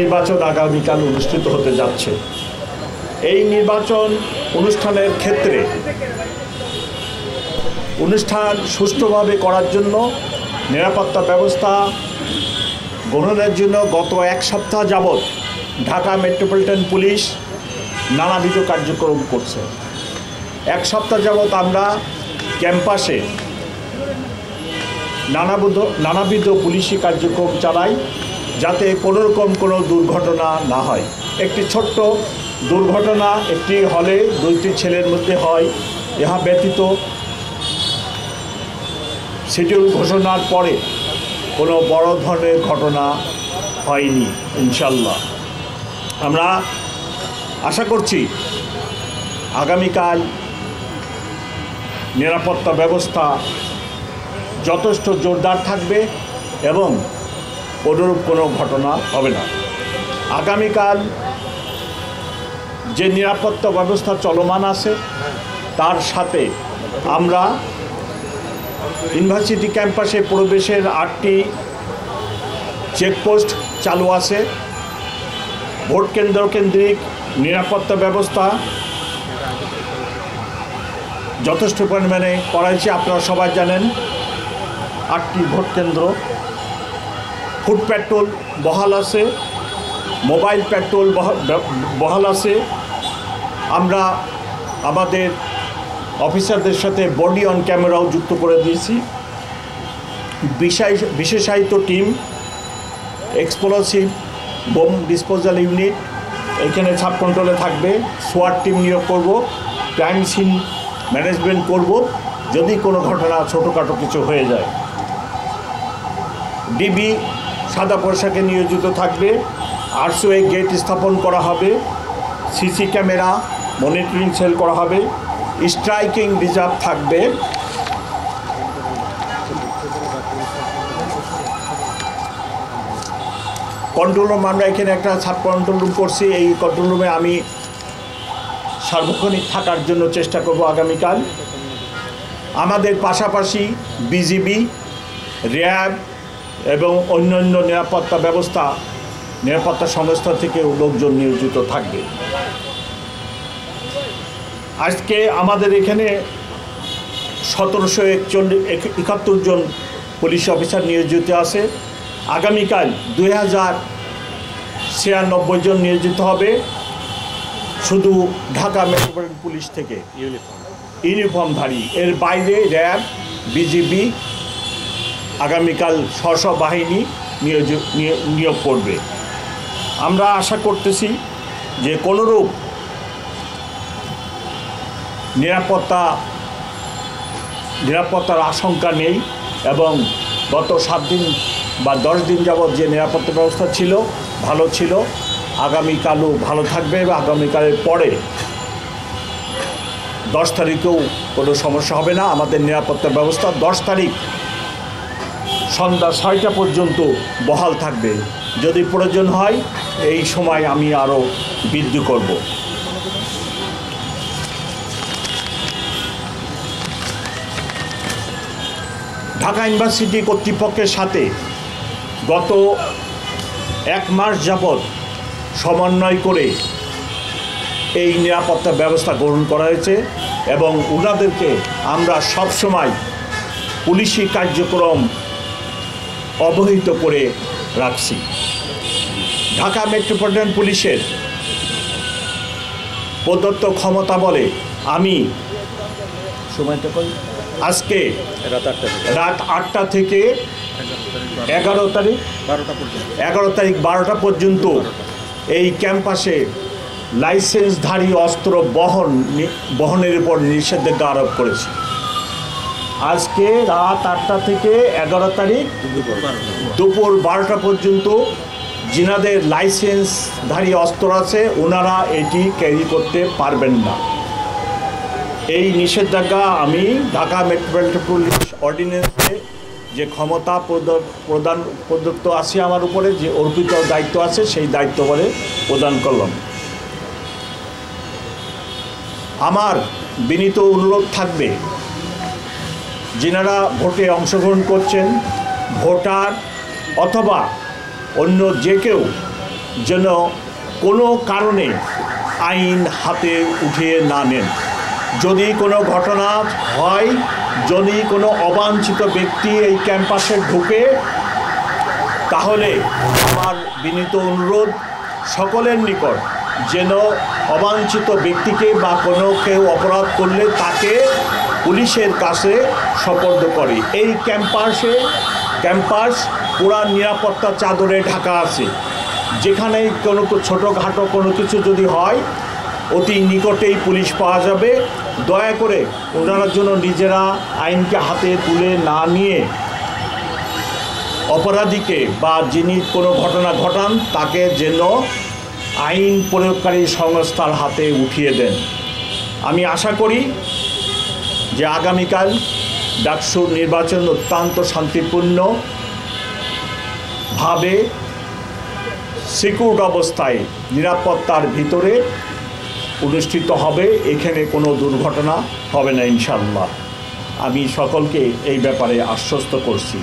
নির্বাচন আগামীকাল অনুষ্ঠিত হতে যাচ্ছে। এই নির্বাচন অনুষ্ঠানের ক্ষেত্রে অনুষ্ঠান সুষ্ঠুভাবে করার জন্য নিরাপত্তা ব্যবস্থা গ্রহণের জন্য গত এক সপ্তাহ যাবৎ ঢাকা মেট্রোপলিটন পুলিশ নানাবিধ কার্যক্রম করছে। এক সপ্তাহ যাবৎ আমরা ক্যাম্পাসে নানাবিধ পুলিশি কার্যক্রম চালাই যাতে কোনোরকম কোনো দুর্ঘটনা না হয়। একটি ছোট্ট দুর্ঘটনা একটি হলে দুইটি ছেলের মধ্যে হয়, ইহা ব্যতীত শিডিউল ঘোষণার পরে কোনো বড় ধরনের ঘটনা হয়নি। ইনশাল্লাহ আমরা আশা করছি আগামীকাল নিরাপত্তা ব্যবস্থা যথেষ্ট জোরদার থাকবে এবং অনুরূপ কোনো ঘটনা হবে না। আগামীকাল যে নিরাপত্তা ব্যবস্থা চলমান আছে তার সাথে আমরা ইউনিভার্সিটি ক্যাম্পাসে প্রবেশের 8টি চেকপোস্ট চালু আছে। ভোট কেন্দ্রিক নিরাপত্তা ব্যবস্থা যথেষ্ট পরিমাণে করাইছে। আপনারা সবাই জানেন 8টি ভোট কেন্দ্র। ফুড পেট্রোল বহাল আছে, মোবাইল পেট্রোল বহাল আছে। আমরা আমাদের অফিসারদের সাথে বডি অন ক্যামেরাও যুক্ত করে দিয়েছি। বিশেষায়িত team, explosive bomb disposal unit এখানে সাব কন্ট্রোলে থাকবে। সোয়াট টিম নিয়োগ করব, ক্রাইম সিন ম্যানেজমেন্ট করব যদি কোনো ঘটনা ছোটোখাটো কিছু হয়ে যায়। ডিবি সাদা পোশাকে নিয়োজিত থাকবে। আরসিওয়ে গেট স্থাপন করা হবে। সিসি ক্যামেরা মনিটরিং সেল করা হবে। স্ট্রাইকিং রিজার্ভ থাকবে। কন্ট্রোল রুম আমরা এখানে একটা সাব কন্ট্রোল রুম করছি। এই কন্ট্রোল রুমে আমি সার্বক্ষণিক থাকার জন্য চেষ্টা করব আগামীকাল। আমাদের পাশাপাশি বিজিবি, র্যাব এবং অন্যান্য নিরাপত্তা সংস্থা থেকে লোকজন নিয়োজিত থাকবে। আজকে আমাদের এখানে 1771 জন পুলিশ অফিসার নিয়োজিত আছে। আগামীকাল 2096 জন নিয়োজিত হবে শুধু ঢাকা মেট্রোপলিটন পুলিশ থেকে ইউনিফর্মধারী। এর বাইরে র্যাব, বিজিবি আগামীকাল স্ব বাহিনী নিয়োগ করবে। আমরা আশা করতেছি যে কোনোরূপ নিরাপত্তার আশঙ্কা নেই এবং গত 7 দিন বা 10 দিন যাবৎ যে নিরাপত্তা ব্যবস্থা ছিল ভালো ছিল। আগামীকালও ভালো থাকবে এবং আগামীকালের পরে 10 তারিখেও কোনো সমস্যা হবে না। আমাদের নিরাপত্তা ব্যবস্থা 10 তারিখ সন্ধ্যা 6টা পর্যন্ত বহাল থাকবে। যদি প্রয়োজন হয় এই সময় আমি আরও বৃদ্ধি করব। ঢাকা ইউনিভার্সিটি কর্তৃপক্ষের সাথে গত 1 মাস যাবৎ সমন্বয় করে এই নিরাপত্তা ব্যবস্থা গ্রহণ করা হয়েছে এবং ওনাদেরকে আমরা সবসময় পুলিশি কার্যক্রম অবহিত করে রাখছি। ঢাকা মেট্রোপলিটন পুলিশের প্রদত্ত ক্ষমতা বলে আমি সময়টা আজকে রাত 8টা থেকে 11 তারিখ 12টা পর্যন্ত এই ক্যাম্পাসে লাইসেন্সধারী অস্ত্র বহনের উপর নিষেধাজ্ঞা আরোপ করেছি। আজকে রাত 8টা থেকে 11 তারিখ দুপুর 12টা পর্যন্ত যিনাদের লাইসেন্সধারী অস্ত্র আছে ওনারা এটি ক্যারি করতে পারবেন না। এই নিষেধাজ্ঞা আমি ঢাকা মেট্রোপলিটন পুলিশ অর্ডিন্যান্সে যে ক্ষমতা প্রদত্ত আছে আমার উপরে, যে অর্পিত দায়িত্ব আছে সেই দায়িত্ব বলে প্রদান করলাম। আমার বিনীত অনুরোধ থাকবে যিনারা ভোটে অংশগ্রহণ করছেন, ভোটার অথবা অন্য যে কেউ যেন কোনো কারণে আইন হাতে উঠিয়ে না নেন। যদি কোনো ঘটনা হয়, যদি কোনো অবাঞ্ছিত ব্যক্তি এই ক্যাম্পাসে ঢুকে, তাহলে আমার বিনীত অনুরোধ সকলের নিকট যেন অবাঞ্ছিত ব্যক্তিকে বা কোনো কেউ অপরাধ করলে তাকে পুলিশের কাছে সোপর্দ করে। এই ক্যাম্পাস পুরা নিরাপত্তা চাদরে ঢাকা আছে। যেখানে কোনো ছোটোখাটো কোনো কিছু যদি হয়, অতি নিকটেই পুলিশ পাওয়া যাবে। দয়া করে ওনারা যেন নিজেরা আইনকে হাতে তুলে না নিয়ে অপরাধীকে বা যিনি কোনো ঘটনা ঘটান তাকে যেন আইন প্রয়োগকারী সংস্থার হাতে উঠিয়ে দেন। আমি আশা করি যে আগামীকাল ডাকসুর নির্বাচন অত্যন্ত শান্তিপূর্ণভাবে সিকিউরড অবস্থায় নিরাপত্তার ভিতরে অনুষ্ঠিত হবে। এখানে কোনো দুর্ঘটনা হবে না ইনশাআল্লাহ। আমি সকলকে এই ব্যাপারে আশ্বস্ত করছি।